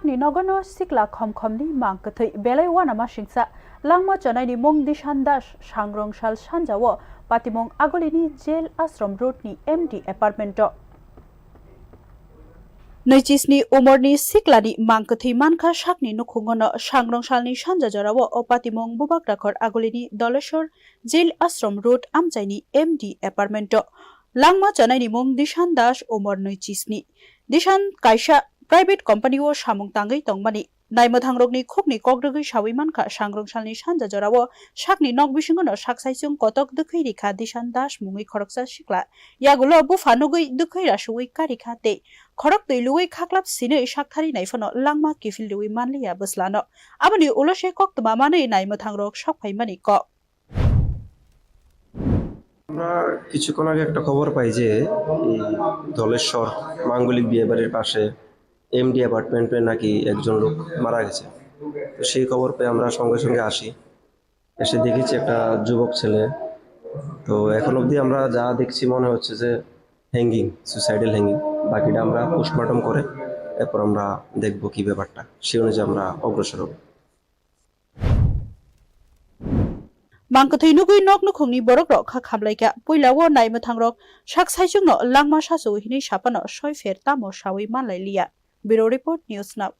sakni nogono sikla khomkhomni mangkathai belai wanama singsa langma chanaini mong dishan das sangrongshal sanjawo patimong agolini jail ashram road ni MD apartment Najisni umorni siklani mangkathai mankha sakni nukhungono sangrongsalni sanjajarawo patimong bubak rakhor agolini doleshor jail ashram road amchaini MD apartment langma chanaini mong dishan das umor najisni dishan kaisa private company o samung tangai tongmani naimothangrokni khokni kokdogoi sawi mankha sangrongsalni sanjajarawo sakni nok bisingono saksaisung kotok dukhoi rikha dishan das mungoi khoroksa sikla yagulo bufanugoi dukhoi rasui karikha te khorok teiluoi khaklap sinei sakthari naifono langma kifildeui manliya buslano aboni ulose koktoma manei naimothangrok sakphaimani ko আমরা কিছুক্ষণ আগে একটা খবর পাই যে ধলেশ্বর মাঙ্গলিক বিয়েবাড়ির পাশে MD অ্যাপার্টমেন্টে নাকি একজন লোক মারা গেছে। তো সেই খবর পেয়ে আমরা সঙ্গে সঙ্গে আসি, এসে দেখেছি একটা যুবক ছেলে। তো এখন অবধি আমরা যা দেখছি মনে হচ্ছে যে হ্যাঙ্গিং, সুইসাইডাল হ্যাঙ্গিং। বাকিটা আমরা পোস্টমর্টম করে এরপর আমরা দেখব কি ব্যাপারটা, সেই অনুযায়ী আমরা অগ্রসর হব। Mangkathai nugui nok nukhungni borok rok kha khamlaika poilawo naimothangrok saksaisungno langma sasu hini sapano soi fer tamo sawi manlailia. Bureau Report News Now.